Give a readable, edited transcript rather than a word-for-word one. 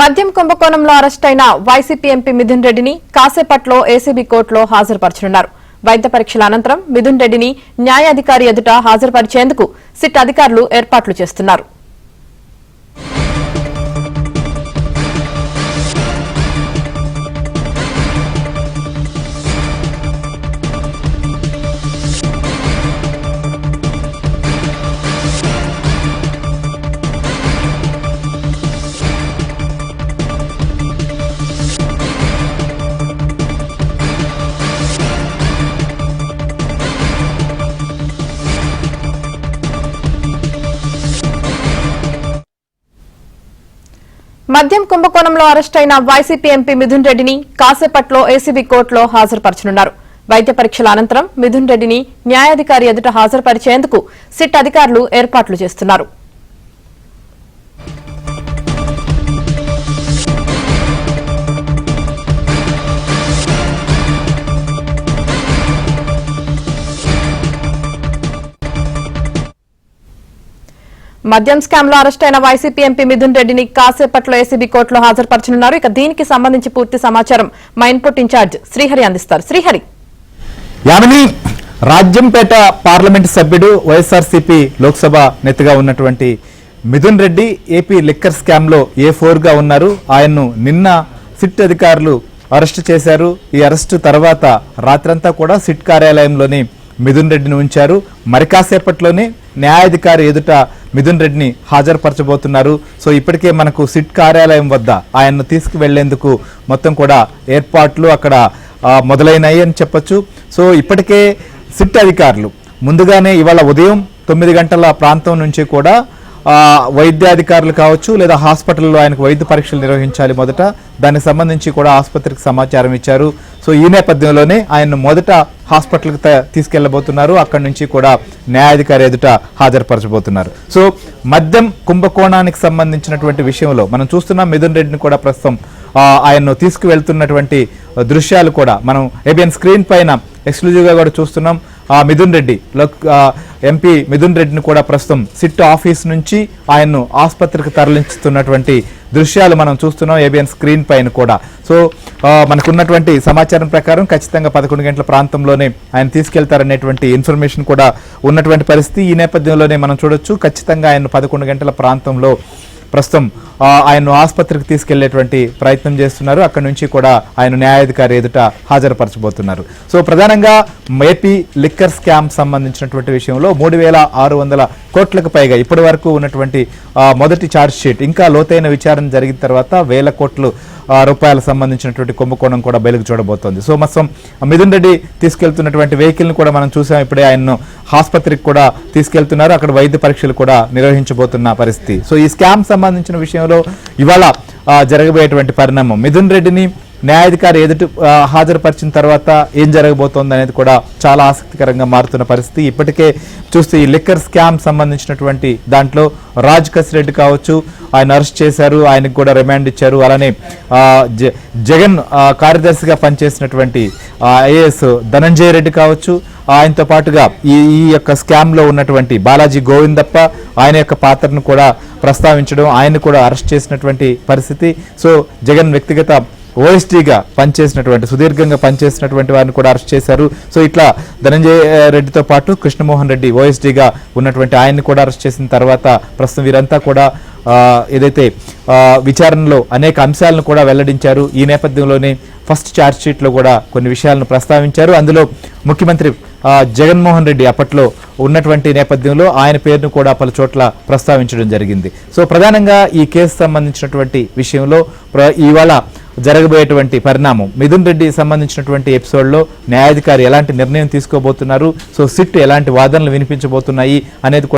మద్యం కుంభకోణంలో అరెస్టైన YCP MP Mithun రెడ్డిని కాసేపట్లో ఏసీబీ కోర్టులో హాజరుపరచనున్నారు. వైద్య పరీక్షల అనంతరం మిథున్ రెడ్డిని న్యాయాధికారి ఎదుట హాజరుపరిచేందుకు సిట్ అధికారులు ఏర్పాట్లు చేస్తున్నారు. మద్యం కుంభకోణంలో అరెస్టైన వైసీపీ ఎంపీ మిథున్ రెడ్డిని కాసేపట్లో ఏసీబీ కోర్టులో హాజరుపరచనున్నారు. వైద్య పరీక్షల అనంతరం మిథున్ రెడ్డిని న్యాయాధికారి ఎదుట హాజరుపరిచేందుకు సిట్ అధికారులు ఏర్పాట్లు చేస్తున్నారు. మద్యం స్కామ్ లో అరెస్టైన వైసీపీ ఎంపీ మిథున్ రెడ్డిని కాసేపట్లో ఏసీబీ కోర్టులో హాజరుపరచనున్నారు. ఇక దీనికి సంబంధించి పూర్తి సమాచారం మా ఇన్పుట్ ఇన్ఛార్జ్ శ్రీహరి అందిస్తారు. శ్రీహరి, యామిని, రాజ్యంపేట పార్లమెంటు సభ్యుడు, వైఎస్ఆర్సీపీ లోక్సభ నేతగా ఉన్నటువంటి Mithun Reddy AP liquor scam లో A4 గా ఉన్నారు. ఆయన్ను నిన్న సిట్ అధికారులు అరెస్టు చేశారు. ఈ అరెస్టు తర్వాత రాత్రంతా కూడా సిట్ కార్యాలయంలోని మిథున్ రెడ్డిని ఉంచారు. మరి కాసేపట్లోనే న్యాయాధికారి ఎదుట మిథున్ రెడ్డిని హాజరుపరచబోతున్నారు. సో ఇప్పటికే మనకు సిట్ కార్యాలయం వద్ద ఆయన్ను తీసుకువెళ్లేందుకు మొత్తం కూడా ఏర్పాట్లు అక్కడ మొదలైనాయి అని చెప్పొచ్చు. సో ఇప్పటికే సిట్ అధికారులు ముందుగానే ఇవాళ ఉదయం 9 గంటల ప్రాంతం నుంచి కూడా వైద్యాధికారులు కావచ్చు లేదా హాస్పిటల్లో ఆయనకు వైద్య పరీక్షలు నిర్వహించాలి. మొదట దానికి సంబంధించి కూడా ఆసుపత్రికి సమాచారం ఇచ్చారు. సో ఈ నేపథ్యంలోనే ఆయన మొదట హాస్పిటల్కి తీసుకెళ్లబోతున్నారు. అక్కడి నుంచి కూడా న్యాయాధికారి ఎదుట హాజరుపరచబోతున్నారు. సో మద్యం కుంభకోణానికి సంబంధించినటువంటి విషయంలో మనం చూస్తున్నాం. మిథున్ రెడ్డిని కూడా ప్రస్తుతం ఆయన్ను తీసుకువెళ్తున్నటువంటి దృశ్యాలు కూడా మనం ఏబిఎన్ స్క్రీన్ పైన ఎక్స్క్లూజివ్గా కూడా చూస్తున్నాం. మిథున్ రెడ్డి ఎంపీ మిథున్ రెడ్డిని కూడా ప్రస్తుతం సిట్ ఆఫీస్ నుంచి ఆయన్ను ఆసుపత్రికి తరలించుతున్నటువంటి దృశ్యాలు మనం చూస్తున్నాం ఏబిఎన్ స్క్రీన్ పైన కూడా. సో మనకున్నటువంటి సమాచారం ప్రకారం ఖచ్చితంగా 11 గంటల ప్రాంతంలోనే ఆయన తీసుకెళ్తారనేటువంటి ఇన్ఫర్మేషన్ కూడా ఉన్నటువంటి పరిస్థితి. ఈ నేపథ్యంలోనే మనం చూడొచ్చు ఖచ్చితంగా ఆయన 11 గంటల ప్రాంతంలో ప్రస్తుతం ఆయన్ను ఆసుపత్రికి తీసుకెళ్లేటువంటి ప్రయత్నం చేస్తున్నారు. అక్కడి నుంచి కూడా ఆయన న్యాయాధికారి ఎదుట హాజరుపరచబోతున్నారు. సో ప్రధానంగా ఏపీ లిక్కర్ స్కామ్ సంబంధించినటువంటి విషయంలో 3,600 కోట్లకు పైగా ఇప్పటి వరకు ఉన్నటువంటి మొదటి ఛార్జ్ షీట్, ఇంకా లోతైన విచారణ జరిగిన తర్వాత 1,000 కోట్ల రూపాయలకు సంబంధించినటువంటి కుంభకోణం కూడా బయలుకు చూడబోతోంది. సో మొత్తం మిథున్ రెడ్డి తీసుకెళ్తున్నటువంటి వెహికల్ ని కూడా మనం చూసాం. ఇప్పుడే ఆయన్ను ఆసుపత్రికి కూడా తీసుకెళ్తున్నారు. అక్కడ వైద్య పరీక్షలు కూడా నిర్వహించబోతున్న పరిస్థితి. సో ఈ స్కామ్ సంబంధించిన విషయంలో ఇవాళ జరగబోయేటువంటి పరిణామం, మిథున్ రెడ్డిని న్యాయాధికారి ఎదుట హాజరుపరిచిన తర్వాత ఏం జరగబోతోంది అనేది కూడా చాలా ఆసక్తికరంగా మారుతున్న పరిస్థితి. ఇప్పటికే చూస్తే ఈ లిక్కర్ స్కామ్ సంబంధించినటువంటి దాంట్లో రాజ్ కసిరెడ్డి కావచ్చు, ఆయన అరెస్ట్ చేశారు, ఆయనకు కూడా రిమాండ్ ఇచ్చారు. అలానే జగన్ కార్యదర్శిగా పనిచేసినటువంటి ఐఏఎస్ ధనంజయ రెడ్డి కావచ్చు, ఆయనతో పాటుగా ఈ యొక్క స్కామ్ లో ఉన్నటువంటి బాలాజీ గోవిందప్ప, ఆయన యొక్క పాత్రను కూడా ప్రస్తావించడం, ఆయన కూడా అరెస్ట్ చేసినటువంటి పరిస్థితి. సో జగన్ వ్యక్తిగత ఓఎస్టీగా పనిచేసినటువంటి, సుదీర్ఘంగా పనిచేసినటువంటి వారిని కూడా అరెస్ట్ చేశారు. సో ఇట్లా ధనంజయ రెడ్డితో పాటు కృష్ణమోహన్ రెడ్డి ఓఎస్టీగా ఉన్నటువంటి ఆయన్ని కూడా అరెస్ట్ చేసిన తర్వాత ప్రస్తుతం వీరంతా కూడా ఏదైతే విచారణలో అనేక అంశాలను కూడా వెల్లడించారు. ఈ నేపథ్యంలోనే ఫస్ట్ ఛార్జ్ షీట్ లో కూడా కొన్ని విషయాలను ప్రస్తావించారు. అందులో ముఖ్యమంత్రి జగన్మోహన్ రెడ్డి అప్పట్లో ఉన్నటువంటి నేపథ్యంలో ఆయన పేరును కూడా పలు చోట్ల ప్రస్తావించడం జరిగింది. సో ప్రధానంగా ఈ కేసు సంబంధించినటువంటి విషయంలో ఇవాళ జరగబోయేటువంటి పరిణామం, మిథున్ రెడ్డి సంబంధించినటువంటి ఎపిసోడ్లో న్యాయాధికారి ఎలాంటి నిర్ణయం తీసుకోబోతున్నారు, సో సిట్ ఎలాంటి వాదనలు వినిపించబోతున్నాయి అనేది